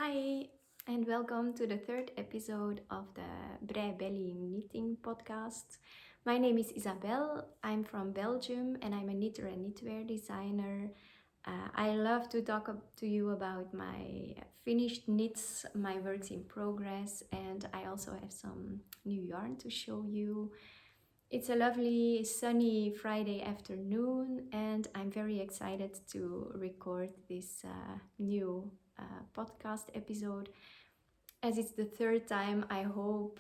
Hi, and welcome to the third episode of the Brei Belly Knitting Podcast. My name is Isabelle. I'm from Belgium and I'm a knitter and knitwear designer. I love to talk to you about my finished knits, my works in progress, and I also have some new yarn to show you. It's a lovely sunny Friday afternoon, and I'm very excited to record this new podcast episode. As it's the third time, I hope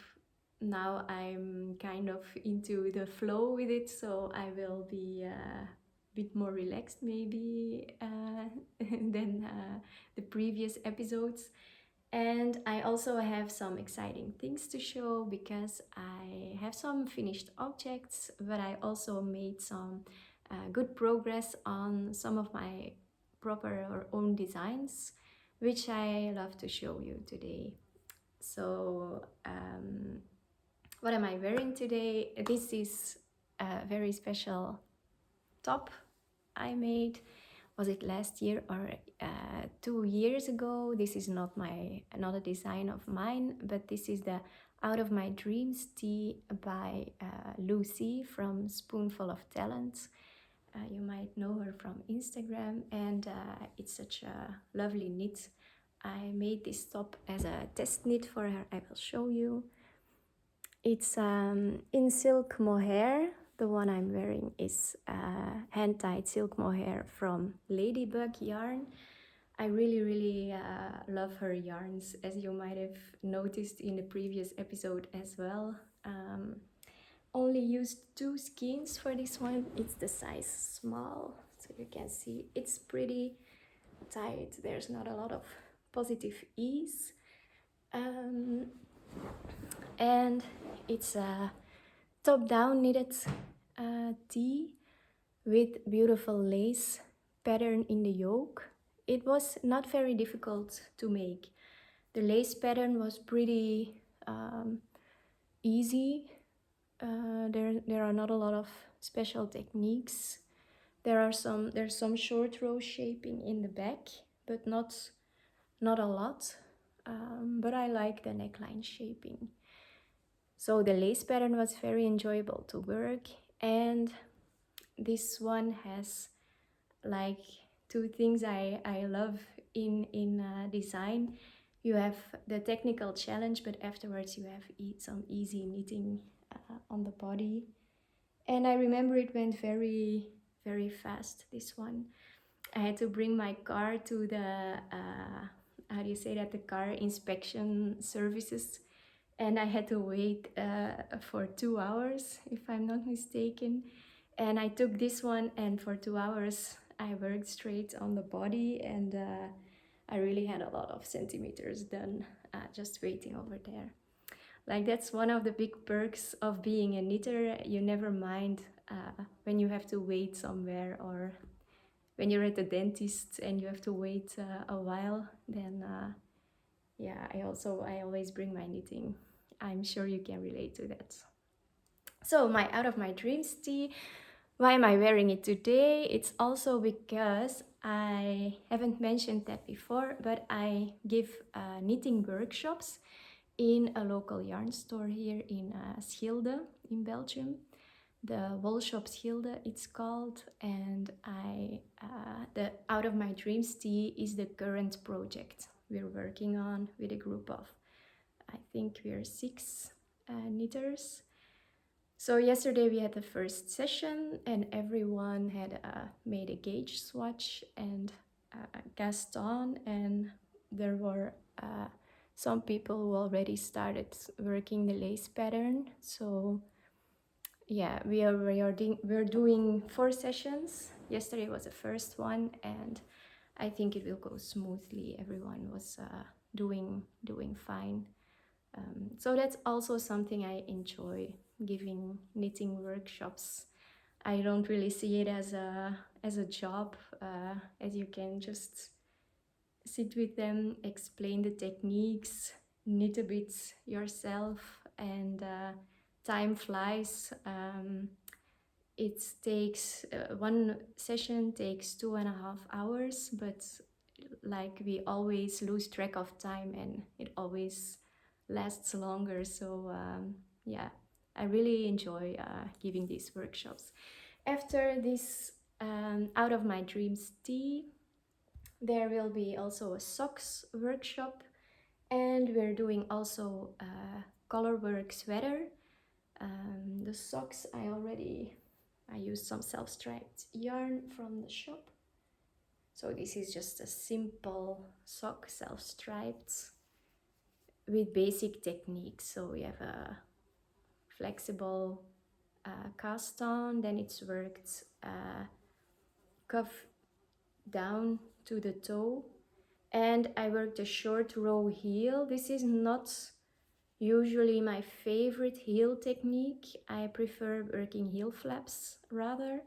now I'm kind of into the flow with it, so I will be a bit more relaxed maybe than the previous episodes. And I also have some exciting things to show because I have some finished objects, but I also made some good progress on some of my proper or own designs, which I love to show you today. So, what am I wearing today? This is a very special top I made. Was it last year or 2 years ago? This is not a design of mine, but this is the Out of My Dreams tee by Lucy from Spoonful of Talent. You might know her from Instagram, and it's such a lovely knit. I made this top as a test knit for her. I will show you. It's in silk mohair. The one I'm wearing is hand-dyed silk mohair from Ladybug Yarn. I really love her yarns, as you might have noticed in the previous episode as well. Only used 2 skeins for this one. It's the size small, so you can see it's pretty tight. There's not a lot of positive ease. And it's a top-down knitted tee with beautiful lace pattern in the yoke. It was not very difficult to make. The lace pattern was pretty easy. There are not a lot of special techniques. There's some short row shaping in the back, but not a lot. But I like the neckline shaping. So the lace pattern was very enjoyable to work, and this one has like 2 things I love in design. You have the technical challenge, but afterwards you have some easy knitting on the body. And I remember it went very fast, this one. I had to bring my car to the how do you say that, the car inspection services, and I had to wait for 2 hours, if I'm not mistaken. And I took this one, and for 2 hours I worked straight on the body, and I really had a lot of centimeters done just waiting over there. Like, that's one of the big perks of being a knitter. You never mind when you have to wait somewhere, or when you're at the dentist and you have to wait a while. Then yeah, I always bring my knitting. I'm sure you can relate to that. So my Out of My Dreams tee, why am I wearing it today? It's also because I haven't mentioned that before, but I give knitting workshops in a local yarn store here in Schilde in Belgium. The Wool Shop Schilde, it's called, and the Out of My Dreams tee is the current project we're working on with a group of, I think we're 6 knitters. So yesterday we had the first session, and everyone had made a gauge swatch and cast on, and there were some people who already started working the lace pattern. So yeah, we're doing 4 sessions. Yesterday was the first one, and I think it will go smoothly. Everyone was doing fine. So that's also something I enjoy, giving knitting workshops. I don't really see it as a job, as you can just sit with them, explain the techniques, knit a bit yourself, and time flies. It takes one session takes 2.5 hours, but like we always lose track of time and it always lasts longer. So yeah, I really enjoy giving these workshops. After this Out of My Dreams tee, there will be also a socks workshop, and we're doing also a colorwork sweater. The socks I used some self-striped yarn from the shop. So this is just a simple sock, self-striped, with basic techniques. So we have a flexible cast on, then it's worked cuff down to the toe, and I worked a short row heel. This is not usually my favorite heel technique. I prefer working heel flaps rather,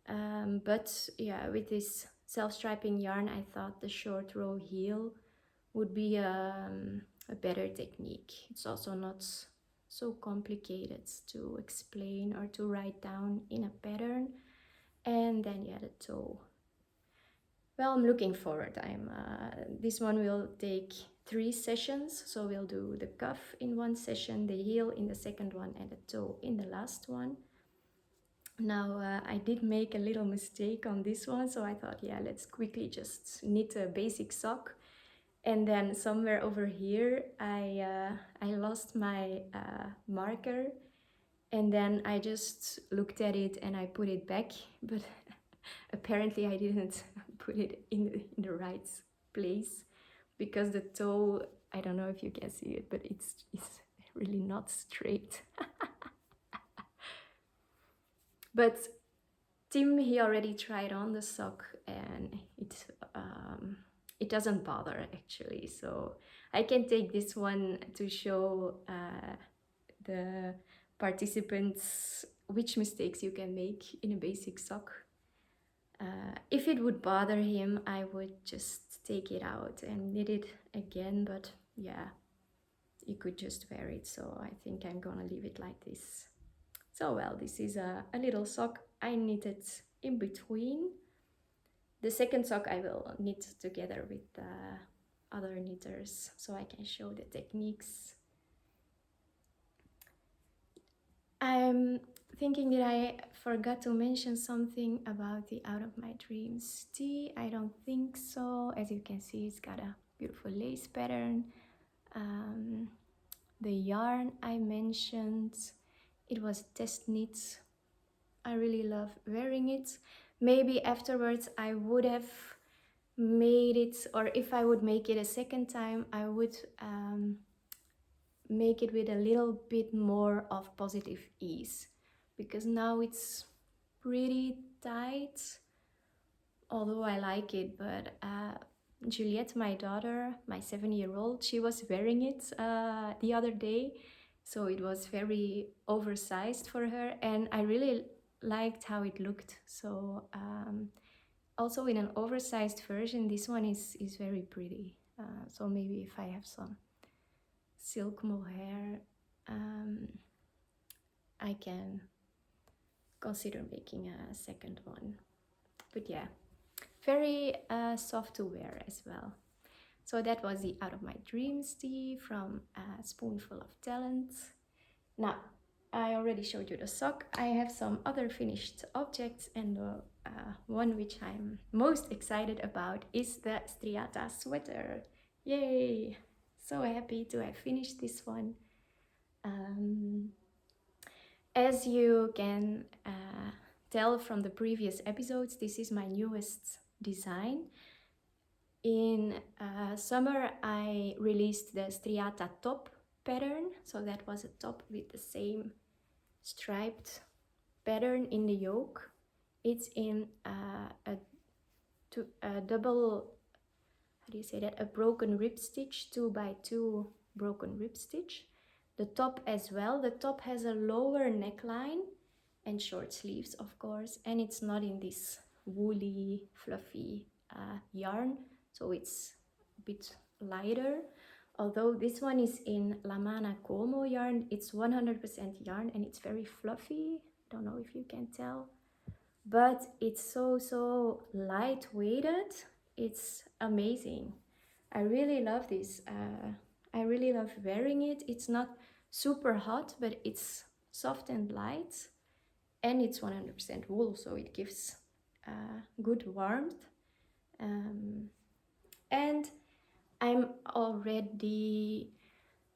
but yeah, with this self-striping yarn I thought the short row heel would be a better technique. It's also not so complicated to explain or to write down in a pattern. And then yeah, the toe. Well, I'm looking forward. This one will take 3 sessions, so we'll do the cuff in one session, the heel in the second one, and the toe in the last one. Now I did make a little mistake on this one, so I thought, yeah, let's quickly just knit a basic sock. And then somewhere over here I lost my marker, and then I just looked at it and I put it back, but apparently I didn't put it in the right place, because the toe, I don't know if you can see it, but it's really not straight. But Tim, he already tried on the sock and it doesn't bother actually, so I can take this one to show the participants which mistakes you can make in a basic sock. If it would bother him, I would just take it out and knit it again, but yeah, you could just wear it, so I think I'm gonna leave it like this. So well, this is a little sock I knitted in between. The second sock I will knit together with other knitters, so I can show the techniques. I'm thinking that I forgot to mention something about the Out of My Dreams tee. I don't think so. As you can see, it's got a beautiful lace pattern. The yarn I mentioned, it was test knit. I really love wearing it. Maybe afterwards I would have made it, or if I would make it a second time, I would make it with a little bit more of positive ease, because now it's pretty tight, although I like it. But Juliette, my daughter, my 7-year-old, she was wearing it the other day, so it was very oversized for her, and I really liked how it looked. So also in an oversized version, this one is very pretty. So maybe if I have some silk-mohair, I can consider making a second one. But yeah, very soft to wear as well. So that was the Out of My Dreams tee from A Spoonful of Talent. Now, I already showed you the sock. I have some other finished objects, and the one which I'm most excited about is the Striata Sweater. Yay! So happy to have finished this one. As you can tell from the previous episodes, this is my newest design. In summer, I released the Striata top pattern. So that was a top with the same striped pattern in the yoke. It's in a double, how do you say that? A broken rib stitch, 2x2 broken rib stitch. The top as well. The top has a lower neckline and short sleeves, of course, and it's not in this woolly, fluffy yarn, so it's a bit lighter. Although this one is in Lamana Como yarn, it's 100% yarn and it's very fluffy. Don't know if you can tell, but it's so light-weighted. It's amazing. I really love this. I really love wearing it. It's not super hot, but it's soft and light, and it's 100% wool, so it gives good warmth. And I'm already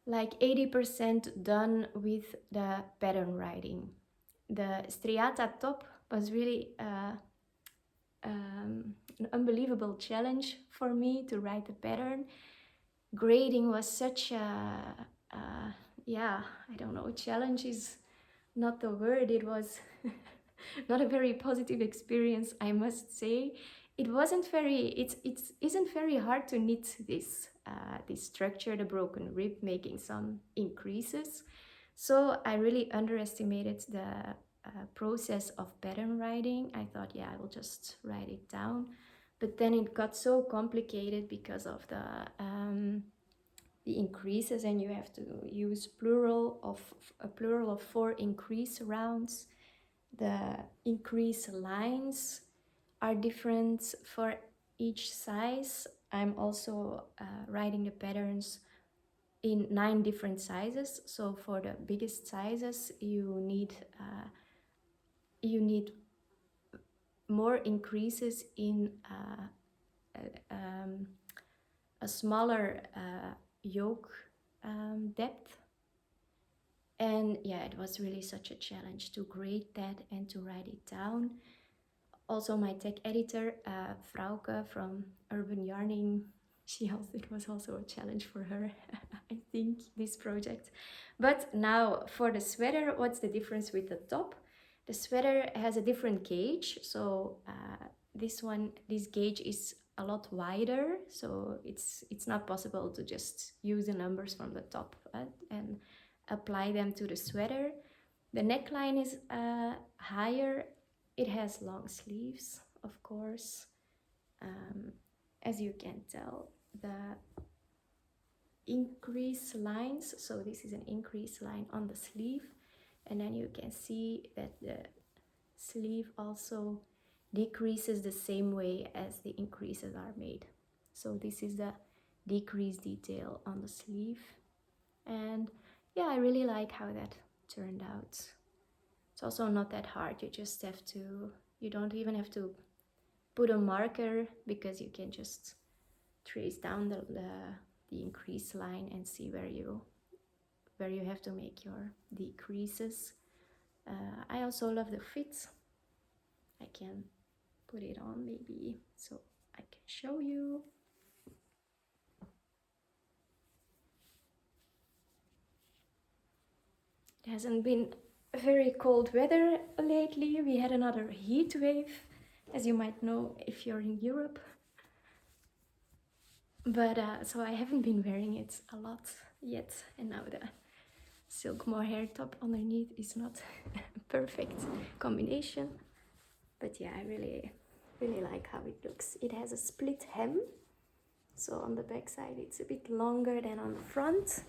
like 80% done with the pattern writing. The striata top was really an unbelievable challenge for me to write the pattern. Grading was such yeah, I don't know, challenge is not the word. It was not a very positive experience, I must say. It wasn't very, it isn't very hard to knit this, this structure, the broken rib, making some increases. So I really underestimated the process of pattern writing. I thought, yeah, I will just write it down. But then it got so complicated because of the increases, and you have to use a plural of 4 increase rounds. The increase lines are different for each size. I'm also writing the patterns in 9 different sizes. So for the biggest sizes, you need more increases in a smaller yoke depth. And yeah, it was really such a challenge to grade that and to write it down. Also, my tech editor, Frauke from Urban Yarning, it was also a challenge for her, I think, this project. But now for the sweater, what's the difference with the top? The sweater has a different gauge, so this gauge is a lot wider, so it's not possible to just use the numbers from the top and apply them to the sweater. The neckline is higher. It has long sleeves, of course. As you can tell, the increase lines, so this is an increase line on the sleeve, and then you can see that the sleeve also decreases the same way as the increases are made. So this is the decrease detail on the sleeve, and yeah, I really like how that turned out. It's also not that hard. You just have to, you don't even have to put a marker, because you can just trace down the increase line and see where you have to make your decreases. I also love the fit. I can put it on maybe so I can show you. It hasn't been very cold weather lately. We had another heat wave, as you might know if you're in Europe. But so I haven't been wearing it a lot yet, and now the silk-mohair top underneath is not a perfect combination. But yeah, I really like how it looks. It has a split hem, so on the back side it's a bit longer than on the front.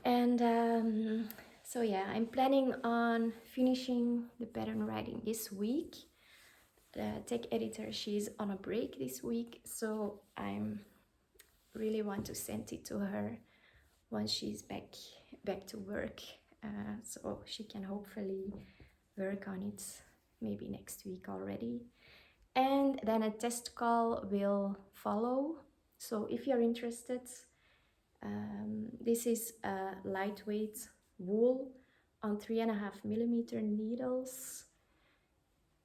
And so yeah, I'm planning on finishing the pattern writing this week. The tech editor, she's on a break this week, so I'm really want to send it to her once she's back to work, so she can hopefully work on it maybe next week already. And then a test call will follow. So if you're interested, this is a lightweight wool on 3.5mm needles.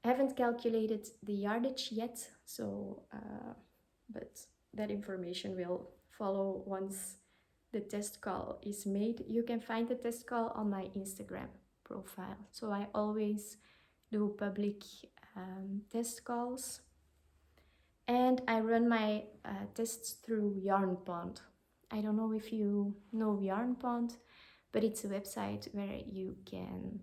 I haven't calculated the yardage yet, so but that information will follow once the test call is made. You can find the test call on my Instagram profile. So I always do public test calls, and I run my tests through Yarn Pond. I don't know if you know Yarn Pond, but it's a website where you can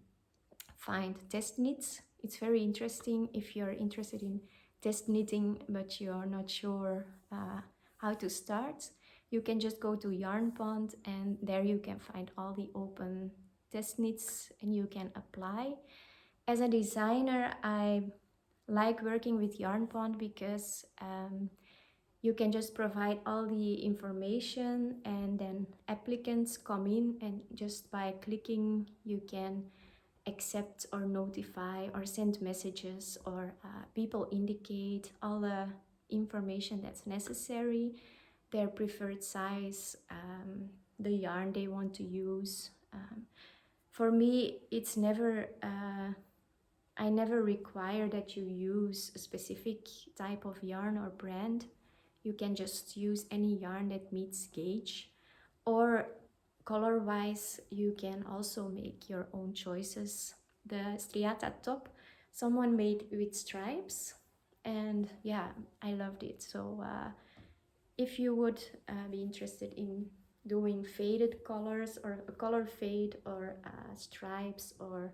find test knits. It's very interesting if you're interested in test knitting but you're not sure how to start. You can just go to Yarn Pond, and there you can find all the open test knits and you can apply. As a designer, I like working with Yarn Pond because you can just provide all the information and then applicants come in and just by clicking you can accept or notify or send messages or people indicate all the information that's necessary, their preferred size, the yarn they want to use. For me, it's never, I never require that you use a specific type of yarn or brand. You can just use any yarn that meets gauge, or color-wise, you can also make your own choices. The Striata top, someone made with stripes, and yeah, I loved it. So if you would be interested in doing faded colors or a color fade or stripes, or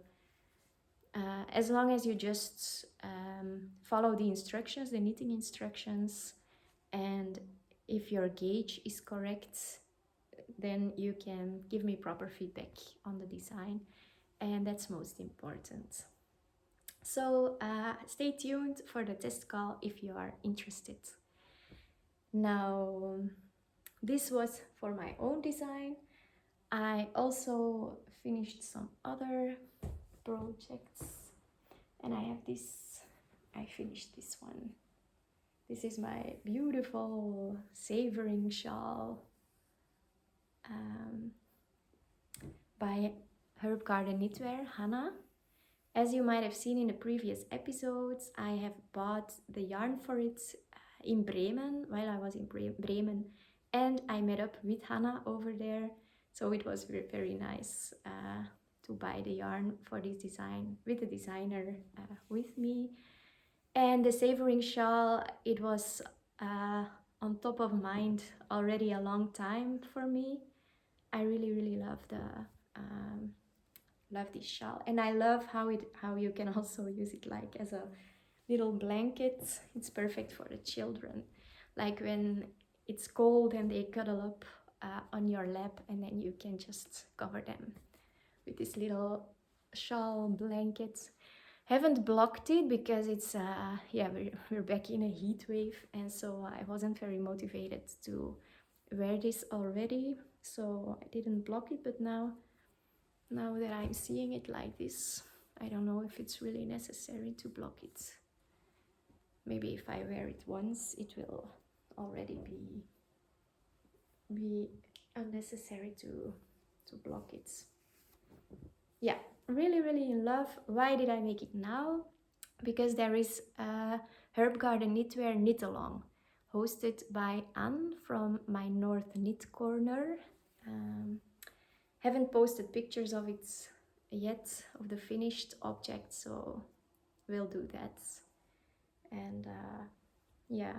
as long as you just follow the instructions, the knitting instructions, and if your gauge is correct, then you can give me proper feedback on the design, and that's most important. So stay tuned for the test call if you are interested. Now, this was for my own design. I also finished some other projects, and I have this, I finished this one. This is my beautiful Savoring shawl by Herbgarden Knitwear, Hanna. As you might have seen in the previous episodes, I have bought the yarn for it in Bremen, while I was in Bremen, and I met up with Hanna over there, so it was very, very nice to buy the yarn for this design with the designer with me. And the Savoring shawl, it was on top of mind already a long time for me. I really, really love this shawl, and I love how you can also use it like as a little blanket. It's perfect for the children, like when it's cold and they cuddle up on your lap, and then you can just cover them with this little shawl blanket. Haven't blocked it because it's yeah, we're back in a heat wave, and so I wasn't very motivated to wear this already, so I didn't block it. But now that I'm seeing it like this, I don't know if it's really necessary to block it. Maybe if I wear it once, it will already be unnecessary to block it. Yeah, really, really in love. Why did I make it now? Because there is Herbgarden Knitwear Knitalong, hosted by Anne from my North Knit Corner. Haven't posted pictures of it yet, of the finished object, so we'll do that. And yeah,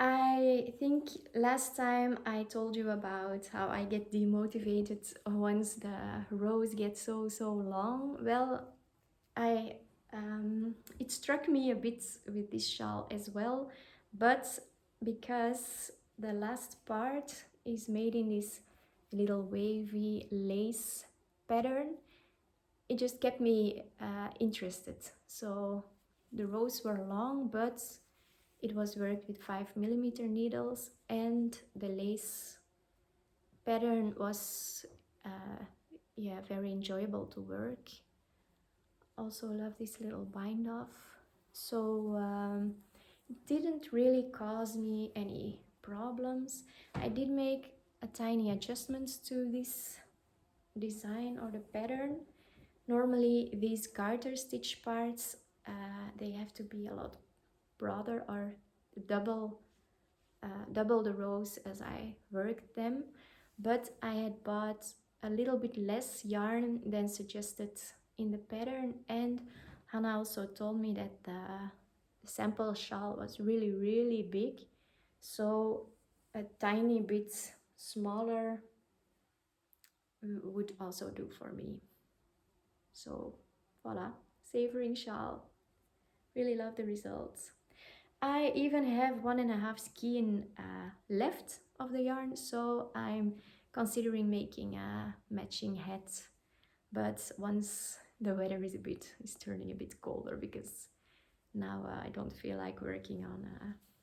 I think last time I told you about how I get demotivated once the rows get so long. Well, it struck me a bit with this shawl as well, but because the last part is made in this little wavy lace pattern, it just kept me interested. So the rows were long, but it was worked with 5mm needles, and the lace pattern was yeah, very enjoyable to work. Also love this little bind off. So it didn't really cause me any problems. I did make a tiny adjustments to this design or the pattern. Normally these garter stitch parts, they have to be a lot broader or double the rows as I worked them, but I had bought a little bit less yarn than suggested in the pattern, and Hanna also told me that the sample shawl was really, really big, so a tiny bit smaller would also do for me. So voila, Savoring shawl. Really love the results. I even have 1.5 skein left of the yarn, so I'm considering making a matching hat, but once the weather is turning a bit colder, because now I don't feel like working on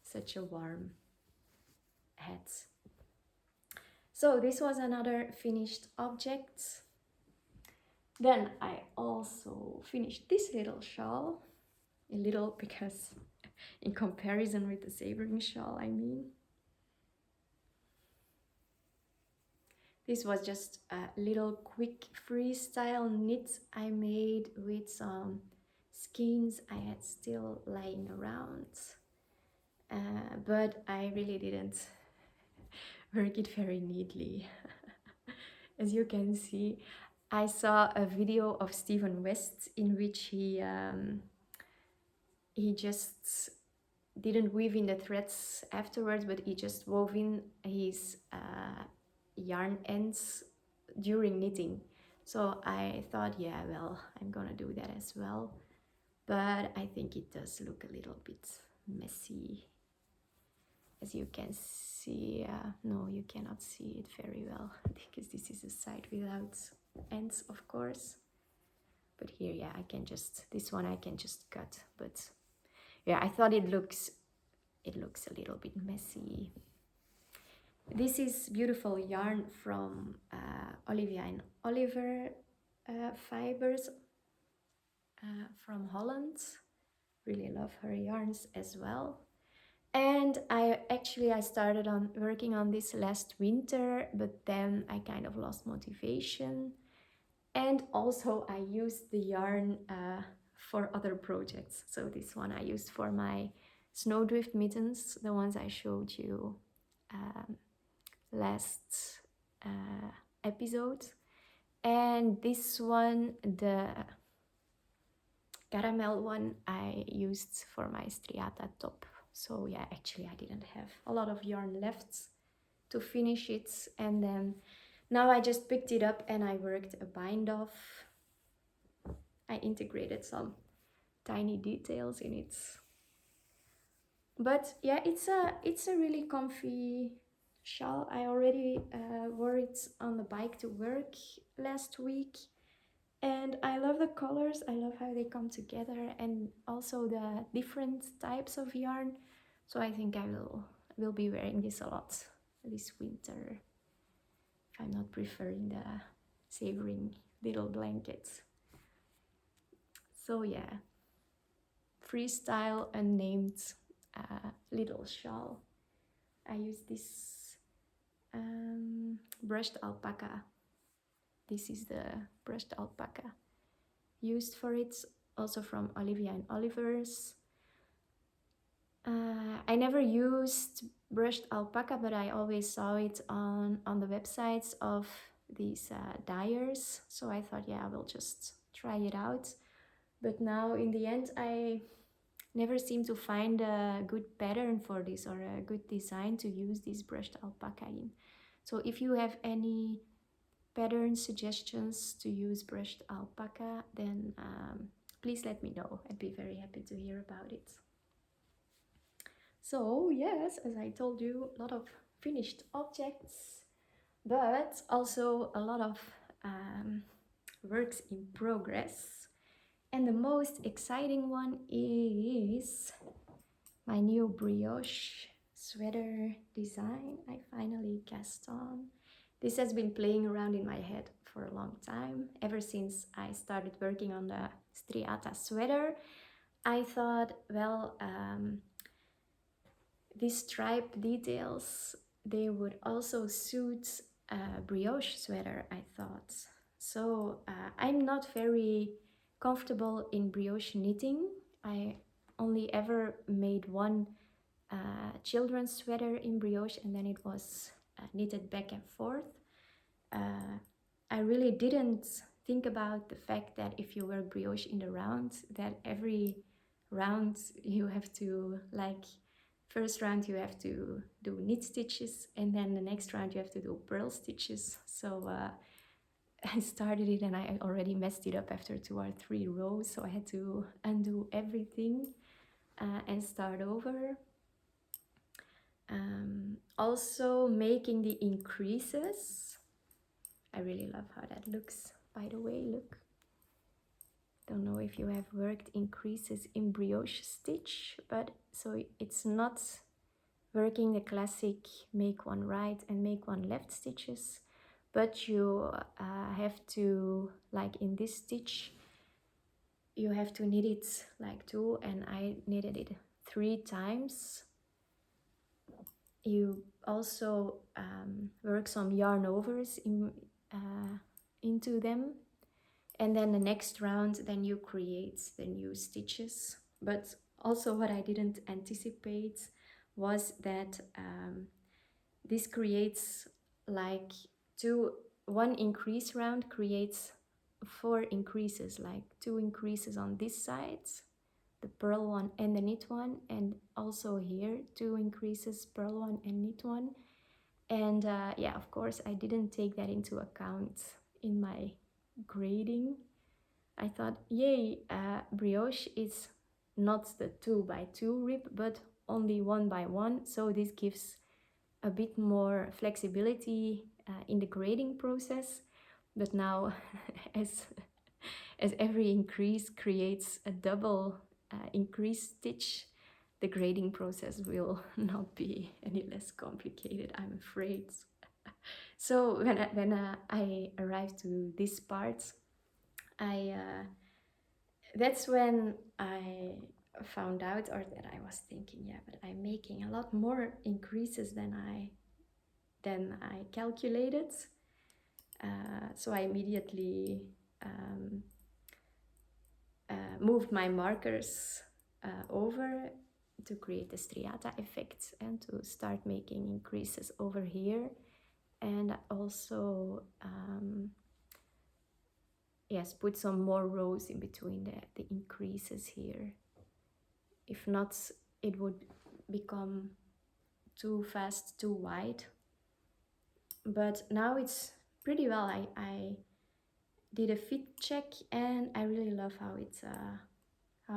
such a warm hat. So this was another finished object. Then I also finished this little shawl, a little because in comparison with the Savoring shawl, I mean. This was just a little quick freestyle knit I made with some skeins I had still lying around. But I really didn't work it very neatly. As you can see, I saw a video of Stephen West in which he just didn't weave in the threads afterwards, but he just wove in his yarn ends during knitting. So I thought, yeah, well, I'm gonna do that as well. But I think it does look a little bit messy. As you can see, no, you cannot see it very well because this is a side without ends, of course. But here, yeah, I can just, this one I can just cut. But yeah, I thought it looks a little bit messy. This is beautiful yarn from Olivia and Oliver Fibers from Holland. Really love her yarns as well. And I started on working on this last winter, but then I kind of lost motivation. And also I used the yarn for other projects. So this one I used for my snowdrift mittens, the ones I showed you last episode. And this one, the caramel one, I used for my striata top. So yeah, actually I didn't have a lot of yarn left to finish it. And then now I just picked it up and I worked a bind off. I integrated some tiny details in it. But yeah, it's a really comfy shawl. I already wore it on the bike to work last week. And I love the colors, I love how they come together, and also the different types of yarn. So I think I will be wearing this a lot this winter, if I'm not preferring the Savoring little blankets. So yeah, freestyle unnamed little shawl. I use this brushed alpaca. This is the brushed alpaca used for it, also from Olivia and Oliver's. I never used brushed alpaca, but I always saw it on the websites of these dyers. So I thought, yeah, I will just try it out. But now in the end, I never seem to find a good pattern for this or a good design to use this brushed alpaca in. So if you have any pattern suggestions to use brushed alpaca, then please let me know. I'd be very happy to hear about it. So yes, as I told you, a lot of finished objects, but also a lot of works in progress. And the most exciting one is my new brioche sweater design I finally cast on. This has been playing around in my head for a long time. Ever since I started working on the Striata Sweater, I thought, well, these stripe details, they would also suit a brioche sweater, I thought. So I'm not very comfortable in brioche knitting. I only ever made one children's sweater in brioche, and then it was knitted back and forth. I really didn't think about the fact that if you work brioche in the round, that every round you have to, like, first round you have to do knit stitches, and then the next round you have to do purl stitches. So I started it and I already messed it up after 2 or 3 rows, so I had to undo everything and start over. Also making the increases. I really love how that looks, by the way, look. Don't know if you have worked increases in brioche stitch, but so it's not working the classic make one right and make one left stitches, but you have to, like in this stitch, you have to knit it like 2, and I knitted it 3 times. You also work some yarn overs into them, and then the next round then you create the new stitches. But also what I didn't anticipate was that this creates like one increase round creates 4 increases, like 2 increases on this side, the purl one and the knit one, and also here 2 increases, purl one and knit one. And yeah, of course I didn't take that into account in my grading. I thought, yay, brioche is not the 2 by 2 rib, but only 1 by 1, so this gives a bit more flexibility in the grading process. But now as every increase creates a double increase stitch, the grading process will not be any less complicated, I'm afraid. So when I arrived to this part, that's when I found out, or that I was thinking, yeah, but I'm making a lot more increases than I calculated. So I immediately moved my markers over to create the striata effect and to start making increases over here, and also yes, put some more rows in between the increases here. If not, it would become too fast, too wide. But now it's pretty well. I did a fit check and I really love how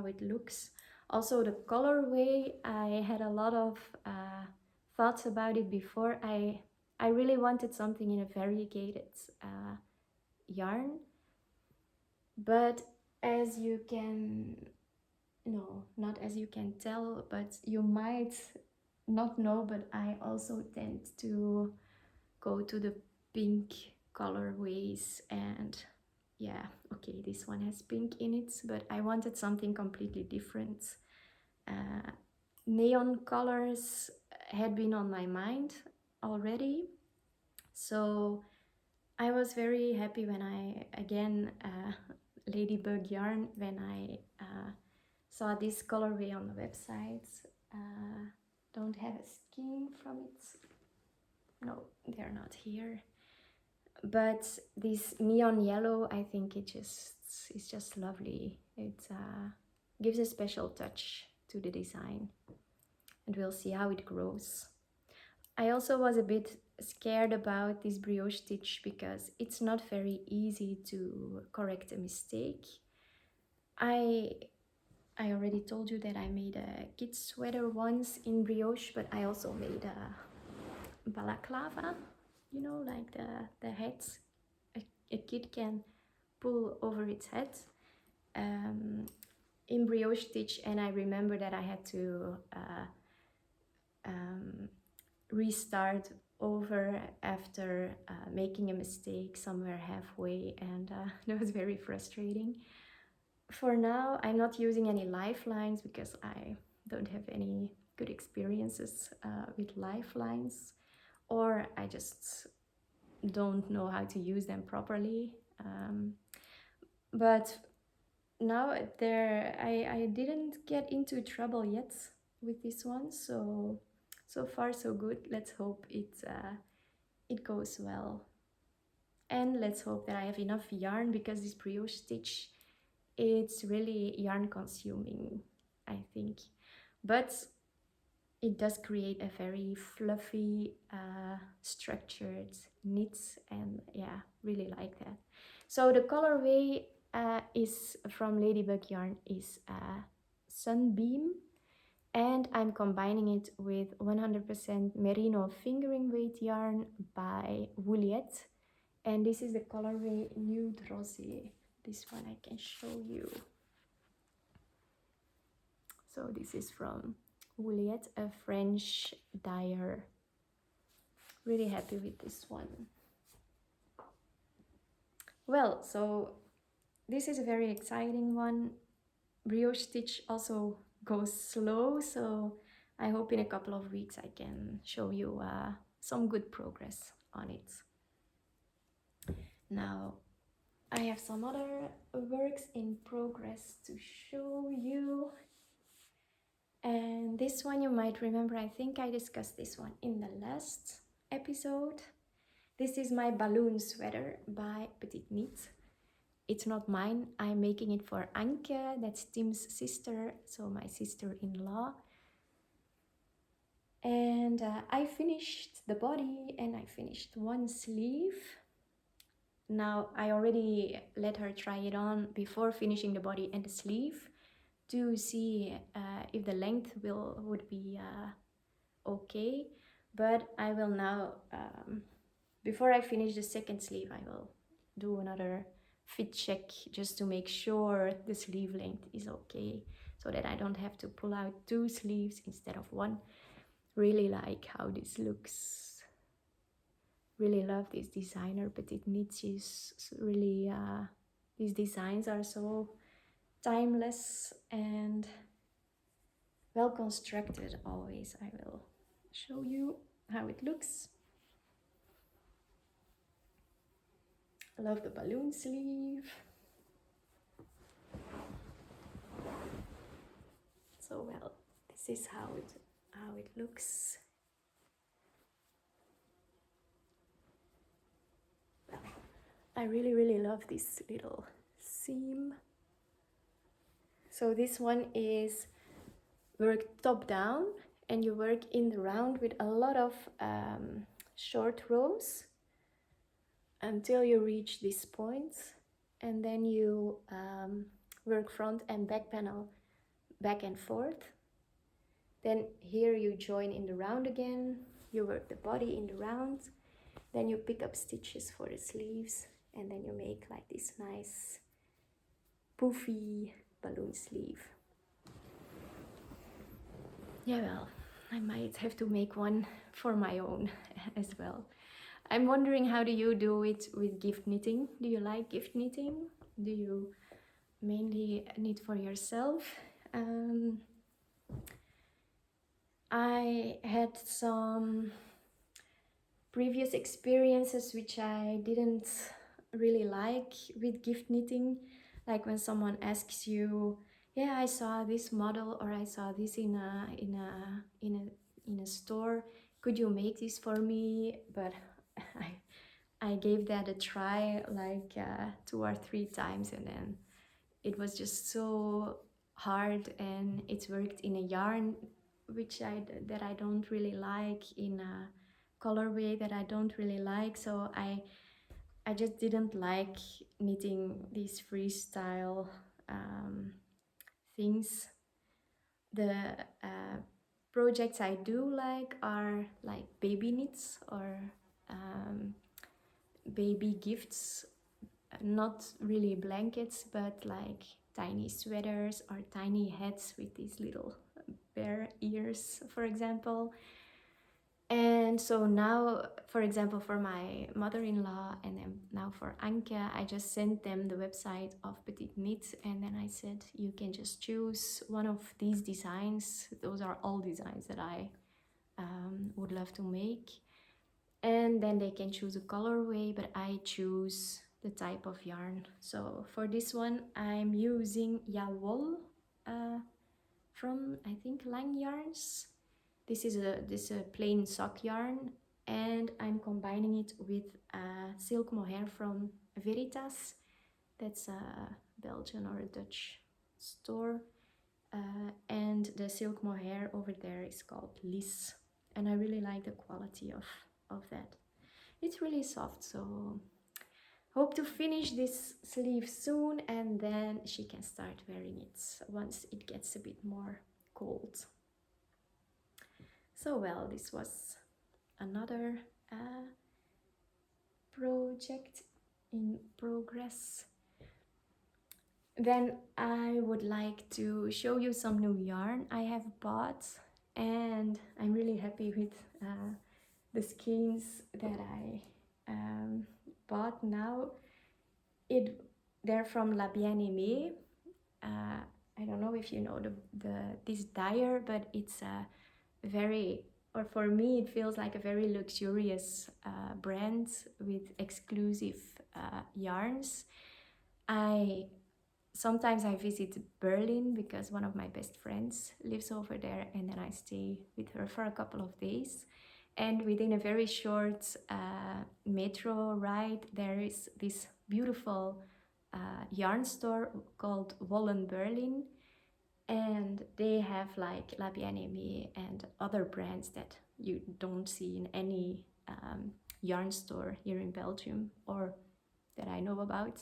it looks. Also the colorway, I had a lot of thoughts about it before. I really wanted something in a variegated yarn, but as you can, no, not as you can tell, but you might not know, but I also tend to go to the pink colorways. And yeah, okay, this one has pink in it, but I wanted something completely different. Neon colors had been on my mind already, so I was very happy when I again Ladybug Yarn, when I saw this colorway on the website. Don't have a scheme from it. No, they're not here. But this neon yellow, I think it's just lovely. It gives a special touch to the design, and we'll see how it grows. I also was a bit scared about this brioche stitch because it's not very easy to correct a mistake. I already told you that I made a kid sweater once in brioche, but I also made a balaclava, you know, like the hats a kid can pull over its head in brioche stitch. And I remember that I had to restart over after making a mistake somewhere halfway, and that was very frustrating. For now, I'm not using any lifelines because I don't have any good experiences with lifelines, or I just don't know how to use them properly. But now I didn't get into trouble yet with this one, so far so good. Let's hope it goes well, and let's hope that I have enough yarn, because this brioche stitch, it's really yarn consuming, I think, but it does create a very fluffy structured knit, and yeah, really like that. So the colorway is from Ladybug Yarn is Sunbeam, and I'm combining it with 100% merino fingering weight yarn by Wooliette, and this is the colorway Nude Rosé. this one I can show you. So this is from Wooliette, a French dyer. Really happy with this one. Well, so this is a very exciting one. Brioche stitch also goes slow, so I hope in a couple of weeks I can show you some good progress on it. Now, I have some other works in progress to show you. And this one you might remember, I think I discussed this one in the last episode. This is my balloon sweater by Petite Knit. It's not mine, I'm making it for Anke, that's Tim's sister, so my sister-in-law. And I finished the body and I finished one sleeve. Now I already let her try it on before finishing the body and the sleeve to see if the length would be okay. But I will now, before I finish the second sleeve, I will do another fit check just to make sure the sleeve length is okay, so that I don't have to pull out 2 sleeves instead of 1. Really like how this looks. Really love this designer Petite Knit. She's really, these designs are so timeless and well constructed always. I will show you how it looks. I love the balloon sleeve. So well, this is how it looks. Well, I really love this little seam. So this one is work top down, and you work in the round with a lot of short rows until you reach this point, and then you work front and back panel back and forth. Then here you join in the round again, you work the body in the round, then you pick up stitches for the sleeves, and then you make like this nice poofy balloon sleeve. Yeah, well, I might have to make one for my own as well. I'm wondering, how do you do it with gift knitting? Do you like gift knitting? Do you mainly knit for yourself? I had some previous experiences which I didn't really like with gift knitting, like when someone asks you, yeah, I saw this model, or I saw this in a store, could you make this for me? But I gave that a try like 2 or 3 times, and then it was just so hard, and it's worked in a yarn that I don't really like, in a colorway that I don't really like. So I just didn't like knitting these freestyle things. The projects I do like are like baby knits or baby gifts, not really blankets, but like tiny sweaters or tiny hats with these little bear ears, for example. And so now, for example, for my mother-in-law and then now for Anke, I just sent them the website of Petite Knit, and then I said, you can just choose one of these designs. Those are all designs that I would love to make. And then they can choose a colorway, but I choose the type of yarn. So for this one, I'm using Jawoll from, I think, Lang Yarns. This is a plain sock yarn, and I'm combining it with silk-mohair from Veritas. That's a Belgian or a Dutch store. And the silk-mohair over there is called Lis. And I really like the quality of that. It's really soft, so hope to finish this sleeve soon, and then she can start wearing it once it gets a bit more cold. So well, this was another project in progress. Then I would like to show you some new yarn I have bought, and I'm really happy with the skeins that I bought now. They're from Aimée. I don't know if you know this dyer, but it's a very, or for me it feels like a very luxurious brand with exclusive yarns. Sometimes I visit Berlin because one of my best friends lives over there, and then I stay with her for a couple of days. And within a very short metro ride, there is this beautiful yarn store called Wollen Berlin, and they have like La Bien-Aimée and other brands that you don't see in any yarn store here in Belgium or that I know about.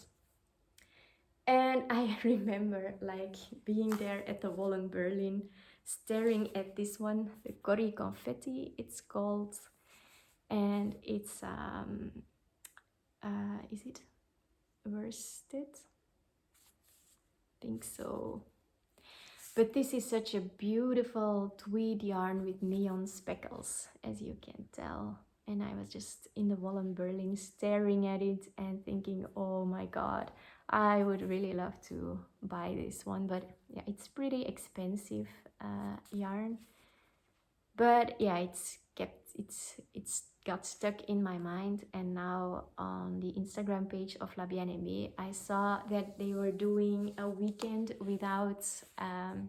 And I remember like being there at the Wollen Berlin, staring at this one, the Corrie Confetti it's called, and it's is it worsted? I think so. But this is such a beautiful tweed yarn with neon speckles, as you can tell. And I was just in the Wollen Berlin staring at it and thinking, oh my god, I would really love to buy this one. But yeah, it's pretty expensive yarn. But yeah, it's got stuck in my mind, and now on the Instagram page of La Bien-Aimée, I saw that they were doing a weekend without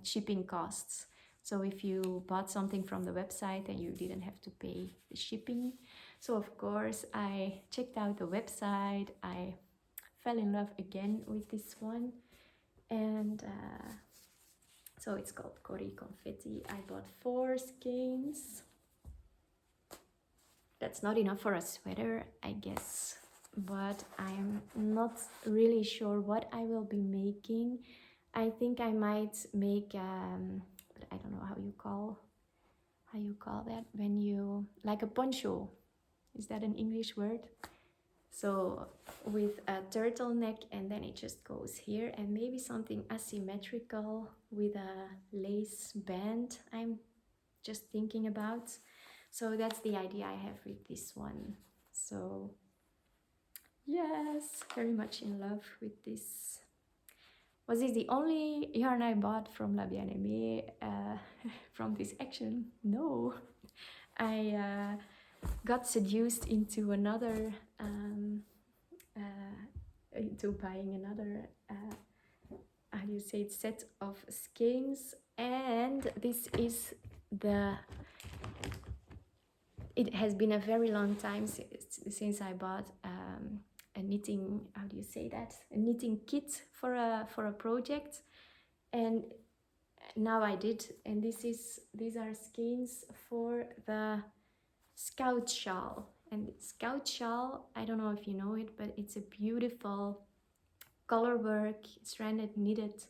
shipping costs. So if you bought something from the website, then you didn't have to pay the shipping. So of course I checked out the website, I fell in love again with this one, and so it's called Corrie Confetti. I bought 4 skeins. That's not enough for a sweater, I guess, but I'm not really sure what I will be making. I think I might make, but I don't know how you call that when you, like a poncho. Is that an English word? So with a turtleneck, and then it just goes here, and maybe something asymmetrical with a lace band I'm just thinking about. So that's the idea I have with this one. So yes, very much in love with this. Was this the only yarn I bought from La Bien-Aimée from this action? No. I got seduced into another, into buying another, how do you say it, set of skeins. And this is it has been a very long time since I bought a knitting, how do you say that? A knitting kit for a project, and now I did. And these are skeins for the Scout Shawl. And Scout Shawl, I don't know if you know it, but it's a beautiful colorwork, stranded knitted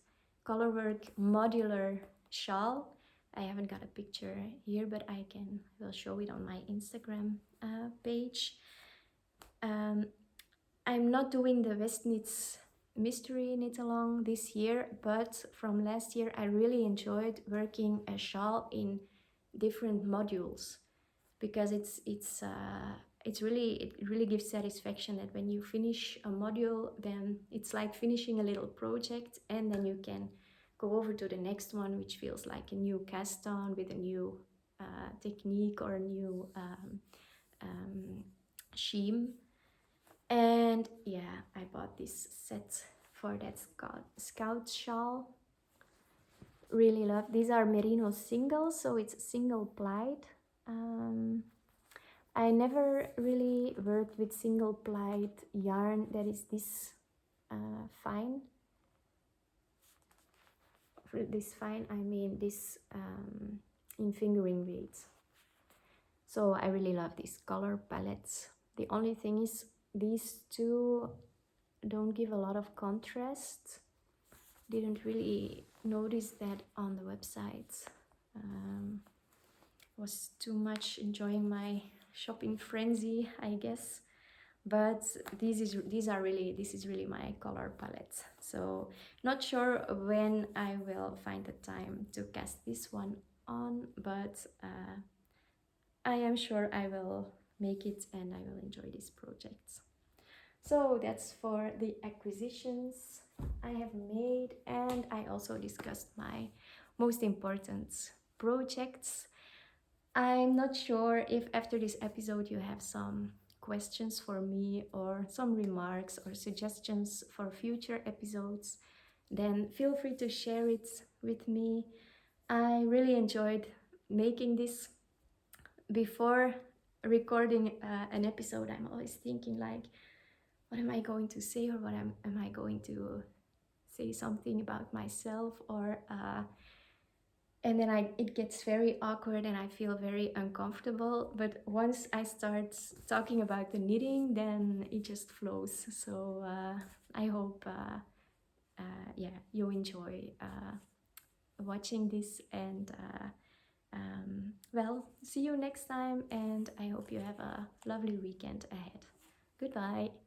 colorwork modular shawl. I haven't got a picture here, but will show it on my Instagram page. I'm not doing the West Knits Mystery Knitalong this year, but from last year I really enjoyed working a shawl in different modules, because it really gives satisfaction that when you finish a module, then it's like finishing a little project, and then you can go over to the next one, which feels like a new cast on with a new technique or a new sheen. And yeah, I bought this set for that Scout Shawl. Really love. These are merino singles, so it's single plied. I never really worked with single plied yarn that is this fine. For this fine, I mean this in fingering weight. So I really love these color palettes. The only thing is these two don't give a lot of contrast. Didn't really notice that on the website. Was too much enjoying my shopping frenzy, I guess. but this is really my color palette. So not sure when I will find the time to cast this one on, but I am sure I will make it and I will enjoy this project. So that's for the acquisitions I have made, and I also discussed my most important projects. I'm not sure if after this episode you have some questions for me or some remarks or suggestions for future episodes, then feel free to share it with me. I really enjoyed making this. Before recording an episode, I'm always thinking like, what am I going to say, or am I going to say something about myself, or and then it gets very awkward and I feel very uncomfortable. But once I start talking about the knitting, then it just flows. So I hope yeah, you enjoy watching this, and well, see you next time, and I hope you have a lovely weekend ahead. Goodbye.